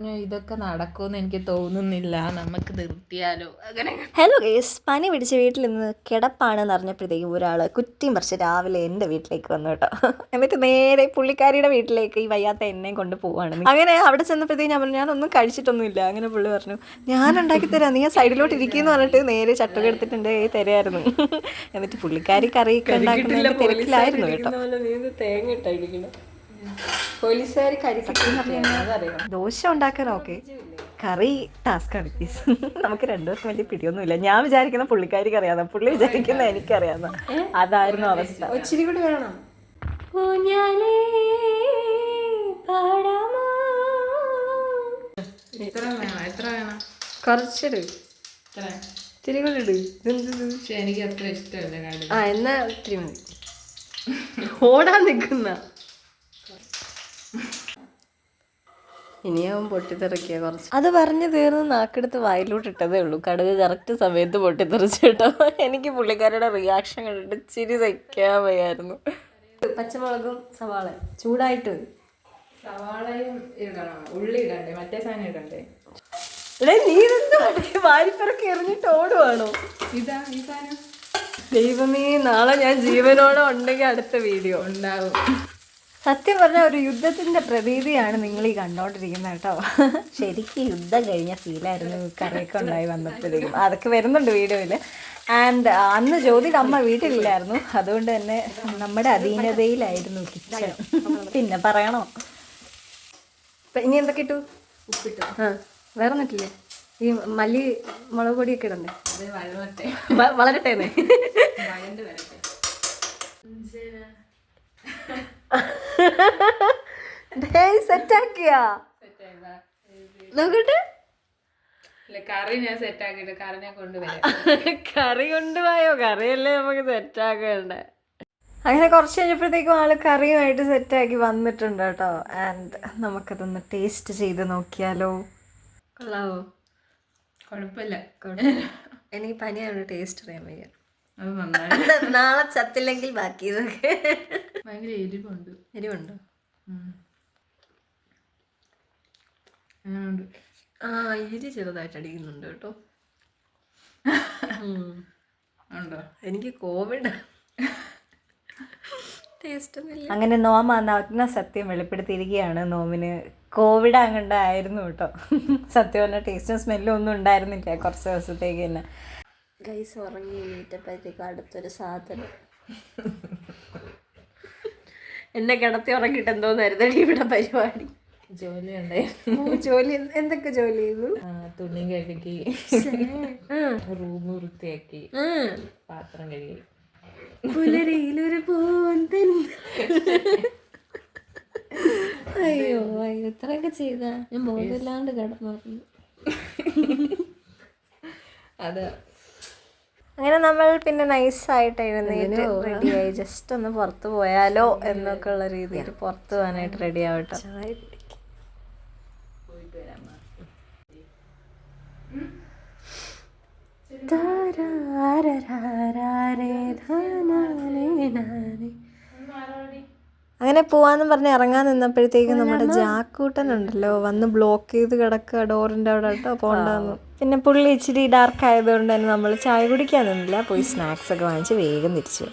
ഇതൊക്കെ നടക്കുമെന്ന് എനിക്ക് തോന്നുന്നില്ല, നമുക്ക് നിർത്തിയാലോ അങ്ങനെ. ഹലോ ഗേസ്, പനി പിടിച്ച് വീട്ടിൽ നിന്ന് കിടപ്പാണെന്ന് അറിഞ്ഞപ്പോഴത്തേക്കും ഒരാൾ കുറ്റിയും പറിച്ച് രാവിലെ എൻ്റെ വീട്ടിലേക്ക് വന്നു കേട്ടോ. എന്നിട്ട് നേരെ പുള്ളിക്കാരിയുടെ വീട്ടിലേക്ക് ഈ വയ്യാത്ത എന്നെയും കൊണ്ട് പോവാണ്. അങ്ങനെ അവിടെ ചെന്നപ്പോഴത്തേക്കും ഞാൻ പറഞ്ഞു ഞാനൊന്നും കഴിച്ചിട്ടൊന്നുമില്ല. അങ്ങനെ പുള്ളി പറഞ്ഞു ഞാൻ ഉണ്ടാക്കി തരാം, നീ സൈഡിലോട്ട് ഇരിക്കുമെന്ന് പറഞ്ഞിട്ട് നേരെ ചട്ടുക എടുത്തിട്ടുണ്ട് തരായിരുന്നു. എന്നിട്ട് പുള്ളിക്കാരി കറിയൊക്കെ ഉണ്ടാക്കുന്ന തിരക്കിലായിരുന്നു കേട്ടോ. തേങ്ങ ഇട്ടായിരിക്കണം പോലീസുകാർ ദോശ ഉണ്ടാക്കാൻ ഓക്കെ, കറി ടാസ്ക് ആണ് പ്ലീസ്. നമുക്ക് രണ്ടുപേർക്കും വലിയ പിടിയൊന്നുമില്ല. ഞാൻ വിചാരിക്കുന്ന പുള്ളിക്കാരിക്ക് അറിയാം, പുള്ളി വിചാരിക്കുന്ന എനിക്കറിയാം. അതായിരുന്നു അവസ്ഥ. ഒച്ചിരി കൂടി വേണം. കുറച്ചിട്, ഇത്തിരി കൂടി ഇട്. എനിക്ക് അത്ര ഇഷ്ടമല്ല. എന്നാ ഇത്തിരി മതി. ഓടാൻ നിൽക്കുന്ന ഇനിയാവും പൊട്ടിത്തെറിക്കുക കുറച്ച്. അത് പറഞ്ഞു തീർന്ന് നാക്കെടുത്ത് വായിലോട്ട് ഇട്ടതേ ഉള്ളൂ. കടുക് കറക്റ്റ് സമയത്ത് പൊട്ടിത്തെറിച്ചു കേട്ടോ. എനിക്ക് പുള്ളിക്കാരുടെ റിയാക്ഷൻ കണ്ടിട്ട് ചിരി സഹിക്കാൻ വയ്യായിരുന്നു. പച്ചമുളകും സവാള ചൂടായിട്ട് സവാളയും ഇടണം, ഉള്ളി ഇടണ്ടേ, മറ്റേ സാധനം ഇടണ്ടേ. നീ വാരിപ്പറക്കി എറിഞ്ഞിട്ട് ഓടുവാണോ? ഇതാ ഈ സാധനം. ദൈവമേ, നാളെ ഞാൻ ജീവനോടെ ഉണ്ടെങ്കിൽ അടുത്ത വീഡിയോ ഉണ്ടാവും. സത്യം പറഞ്ഞാൽ ഒരു യുദ്ധത്തിൻ്റെ പ്രതീതിയാണ് നിങ്ങൾ ഈ കണ്ടോണ്ടിരിക്കുന്നത് കേട്ടോ. ശരിക്കും യുദ്ധം കഴിഞ്ഞ ഫീലായിരുന്നു കറിയൊക്കെ ഉണ്ടായി വന്നപ്പോഴേക്കും. അതൊക്കെ വരുന്നുണ്ട് വീഡിയോയിൽ. ആൻഡ് അന്ന് ജ്യോതിയുടെ അമ്മ വീട്ടിലില്ലായിരുന്നു, അതുകൊണ്ട് തന്നെ നമ്മുടെ അധീനതയിലായിരുന്നു കിച്ചൺ. പിന്നെ പറയണോ? ഇനി എന്തൊക്കെ ഇട്ടു? ഉപ്പിട്ടു. വേറെ ഒന്നിട്ടില്ലേ? ഈ മല്ലി മുളക് പൊടിയൊക്കെ ഇടണ്ടേ? വളരട്ടേന്നേ. സെറ്റാക്കിയാ നോക്കട്ടെ. കറി ഞാൻ സെറ്റാക്കിട്ട് കറി ഞാൻ കൊണ്ടുവരാം. കറി കൊണ്ടുപോയോ? കറിയല്ലേ നമുക്ക് സെറ്റാക്കണ്ടേ. അങ്ങനെ കുറച്ച് കഴിഞ്ഞപ്പോഴത്തേക്കും ആള് കറിയുമായിട്ട് സെറ്റാക്കി വന്നിട്ടുണ്ട് കേട്ടോ. ആൻഡ് നമുക്കതൊന്ന് ടേസ്റ്റ് ചെയ്ത് നോക്കിയാലോ? കൊള്ളാവോ? കുഴപ്പമില്ല. എനിക്ക് പനിയാണ്, ടേസ്റ്റ് അറിയാൻ വയ്യ. അത് നന്നായി. നാളെ ചത്തില്ലെങ്കിൽ ബാക്കി ഇതൊക്കെ. ഭയങ്കര എരിവുണ്ട്. എരിവുണ്ടോ? അങ്ങനുണ്ട്. എരി ചെറുതായിട്ട് അടിക്കുന്നുണ്ട് കേട്ടോ. ഉണ്ടോ? എനിക്ക് കോവിഡ് ടേസ്റ്റ് ഒന്നുമില്ല. അങ്ങനെ നോമ നഗ്ന സത്യം വെളിപ്പെടുത്തിയിരിക്കുകയാണ്. നോമിന് കോവിഡ് അങ്ങണ്ടായിരുന്നു കേട്ടോ. സത്യം പറഞ്ഞാൽ ടേസ്റ്റും സ്മെല്ലും ഒന്നും ഉണ്ടായിരുന്നില്ല കുറച്ച് ദിവസത്തേക്ക് തന്നെ. ഗൈസ് ഉറങ്ങി എണീറ്റപ്പോഴത്തേക്കും അടുത്തൊരു സാധനം എന്നെ കിടത്തി ഉറങ്ങിയിട്ട് എന്തോന്നായിരുന്നു ഇവിടെ പരിപാടി. ജോലി ഉണ്ടായിരുന്നു. ജോലി എന്തൊക്കെ ജോലി ചെയ്തു? തുണി കഴുകി, റൂം വൃത്തിയാക്കി, പാത്രം കഴുകി. പുലരിയിലൊരു പൂന്തൻ. അയ്യോ അയ്യോ, ഇത്രയൊക്കെ ചെയ്താ ഞാൻ ബോധമില്ലാണ്ട് കിടന്നു. അത് അങ്ങനെ നമ്മൾ പിന്നെ നൈസായിട്ട് എഴുന്നേറ്റ് റെഡിയായി. ജസ്റ്റ് ഒന്ന് പുറത്ത് പോയാലോ എന്നൊക്കെ ഉള്ള രീതിയിൽ പുറത്ത് പോകാനായിട്ട് റെഡി ആവട്ടോ. അങ്ങനെ പോവാന്ന് പറഞ്ഞ് ഇറങ്ങാൻ നിന്നപ്പോഴത്തേക്കും നമ്മുടെ ജാക്കൂട്ടനുണ്ടല്ലോ വന്ന് ബ്ലോക്ക് ചെയ്ത് കിടക്കുക ഡോറിൻ്റെ അവിടെ കേട്ടോ, പോകണ്ടെന്ന്. പിന്നെ പുള്ളി ഇച്ചിരി ഡാർക്ക് ആയതുകൊണ്ട് തന്നെ നമ്മൾ ചായ കുടിക്കാൻ നിന്നില്ല, പോയി സ്നാക്സ് ഒക്കെ വാങ്ങിച്ച് വേഗം തിരിച്ചു.